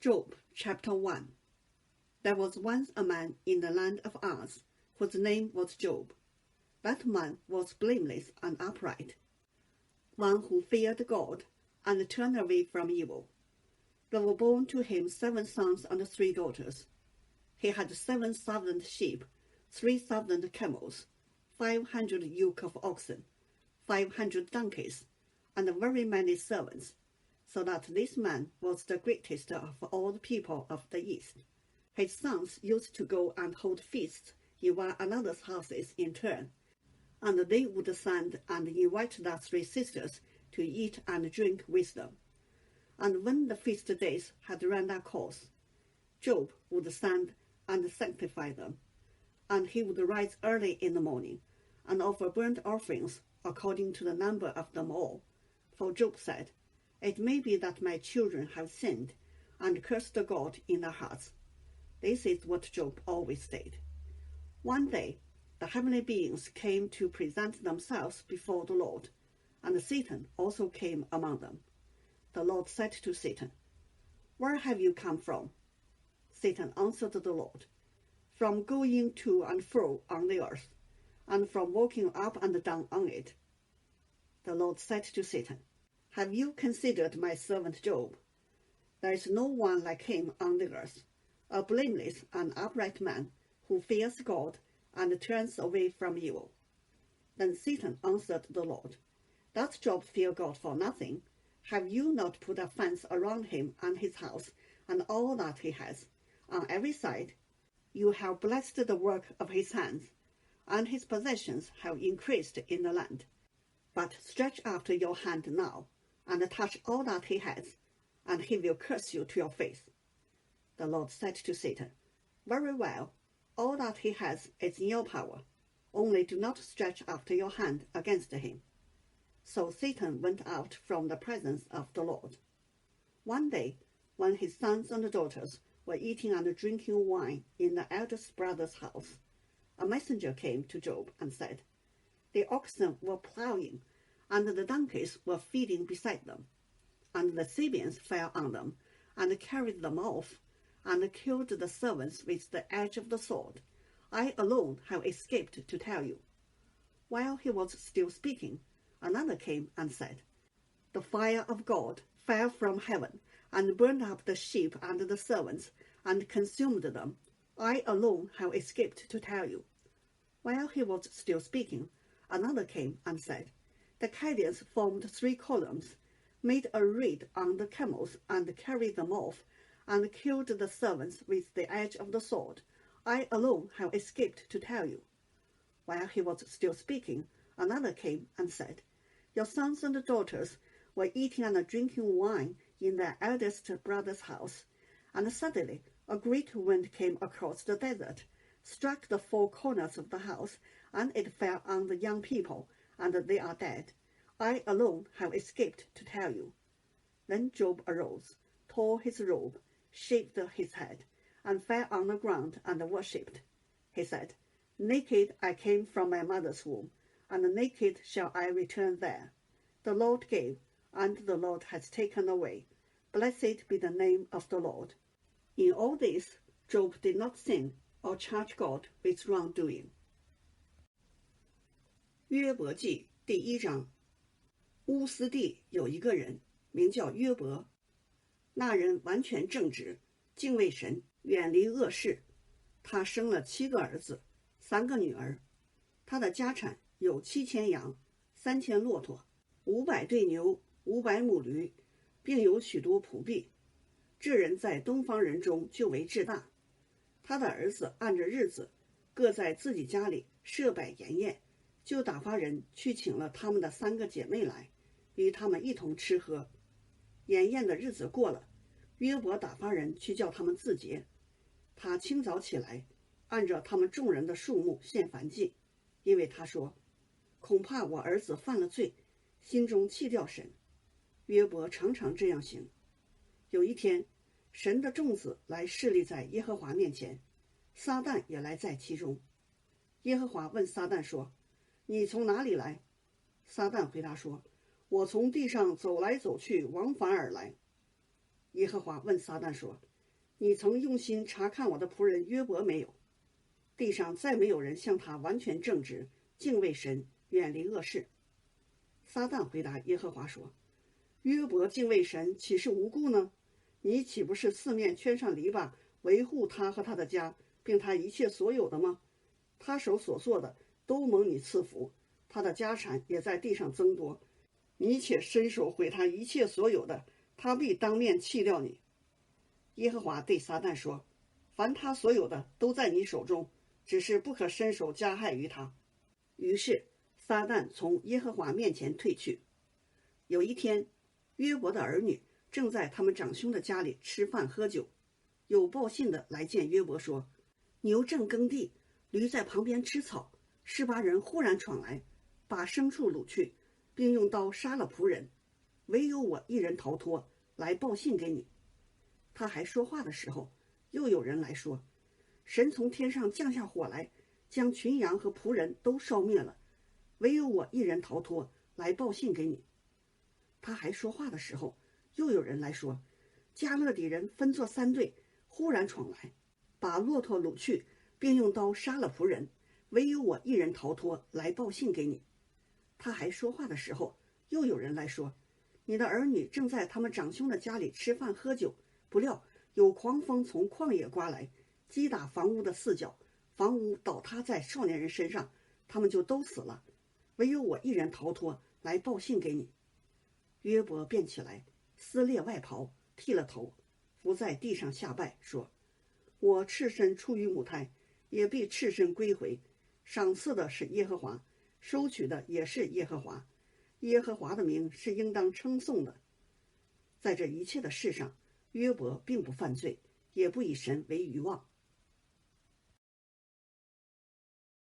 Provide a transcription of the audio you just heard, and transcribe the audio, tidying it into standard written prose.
Job chapter 1. There was once a man in the land of Uz, whose name was Job. That man was blameless and upright, one who feared God and turned away from evil. There were born to him 7 sons and 3 daughters. He had 7,000 sheep, 3,000 camels, 500 yoke of oxen, 500 donkeys, and very many servants, so that this man was the greatest of all the people of the East. His sons used to go and hold feasts in one another's houses in turn, and they would send and invite their 3 sisters to eat and drink with them. And when the feast days had run their course, Job would send and sanctify them, and he would rise early in the morning and offer burnt offerings according to the number of them all. For Job said, "It may be that my children have sinned and cursed God in their hearts." This is what Job always did. One day, the heavenly beings came to present themselves before the Lord, and Satan also came among them. The Lord said to Satan, "Where have you come from?" Satan answered the Lord, "From going to and fro on the earth, and from walking up and down on it." The Lord said to Satan, "Have you considered my servant Job? There is no one like him on the earth, a blameless and upright man who fears God and turns away from evil." Then Satan answered the Lord, "Does Job fear God for nothing? Have you not put a fence around him and his house and all that he has, on every side? You have blessed the work of his hands, and his possessions have increased in the land. But stretch out your hand now, and touch all that he has, and he will curse you to your face." The Lord said to Satan, "Very well, all that he has is in your power, only do not stretch out your hand against him." So Satan went out from the presence of the Lord. One day, when his sons and daughters were eating and drinking wine in the eldest brother's house, a messenger came to Job and said, "The oxen were plowing, and the donkeys were feeding beside them, and the Sabeans fell on them, and carried them off, and killed the servants with the edge of the sword. I alone have escaped to tell you." While he was still speaking, another came and said, "The fire of God fell from heaven, and burned up the sheep and the servants, and consumed them. I alone have escaped to tell you." While he was still speaking, another came and said, "The Chaldeans formed 3 columns, made a raid on the camels, and carried them off, and killed the servants with the edge of the sword. I alone have escaped to tell you." While he was still speaking, another came and said, "Your sons and daughters were eating and drinking wine in their eldest brother's house, and suddenly a great wind came across the desert, struck the 4 corners of the house, and it fell on the young people, and they are dead. I alone have escaped to tell you." Then Job arose, tore his robe, shaved his head, and fell on the ground and worshipped. He said, "Naked I came from my mother's womb, and naked shall I return there. The Lord gave, and the Lord has taken away. Blessed be the name of the Lord." In all this, Job did not sin or charge God with wrongdoing. 约伯记第1章。乌斯地有一个人，名叫约伯。那人完全正直，敬畏神，远离恶事。他生了7个儿子，3个女儿。他的家产有7000羊，3000骆驼，500对牛，500母驴，并有许多仆婢。这人在东方人中就为至大。他的儿子按着日子，各在自己家里设摆筵宴，就打发人去请了他们的3个姐妹来，与他们一同吃喝。筵宴的日子过了，约伯打发人去叫他们自洁。他清早起来，按照他们众人的数目献燔祭，因为他说，恐怕我儿子犯了罪，心中弃掉神。约伯常常这样行。有一天，神的众子来侍立在耶和华面前，撒旦也来在其中。耶和华问撒旦说，你从哪里来？撒旦回答说，我从地上走来走去，往返而来。耶和华问撒旦说：你曾用心查看我的仆人约伯没有？地上再没有人像他完全正直，敬畏神，远离恶事。撒旦回答耶和华说：约伯敬畏神，岂是无故呢？你岂不是四面圈上篱笆，维护他和他的家，并他一切所有的吗？他手所做的都蒙你赐福，他的家产也在地上增多。你且伸手毁他一切所有的，他必当面弃掉你。耶和华对撒旦说：凡他所有的都在你手中，只是不可伸手加害于他。于是撒旦从耶和华面前退去。有一天，约伯的儿女正在他们长兄的家里吃饭喝酒，有报信的来见约伯说：牛正耕地，驴在旁边吃草，18人忽然闯来，把牲畜掳去，并用刀杀了仆人，唯有我一人逃脱，来报信给你。他还说话的时候，又有人来说：神从天上降下火来，将群羊和仆人都烧灭了，唯有我一人逃脱，来报信给你。他还说话的时候，又有人来说：加勒底人分作3队，忽然闯来，把骆驼掳去，并用刀杀了仆人，唯有我一人逃脱，来报信给你。他还说话的时候，又有人来说：你的儿女正在他们长兄的家里吃饭喝酒，不料有狂风从旷野刮来，击打房屋的4角，房屋倒塌在少年人身上，他们就都死了，唯有我一人逃脱，来报信给你。约伯便起来，撕裂外袍，剃了头，伏在地上下拜，说：我赤身出于母胎，也必赤身归回。赏赐的是耶和华，收取的也是耶和华。耶和华的名是应当称颂的。在这一切的事上，约伯并不犯罪，也不以神为愚妄。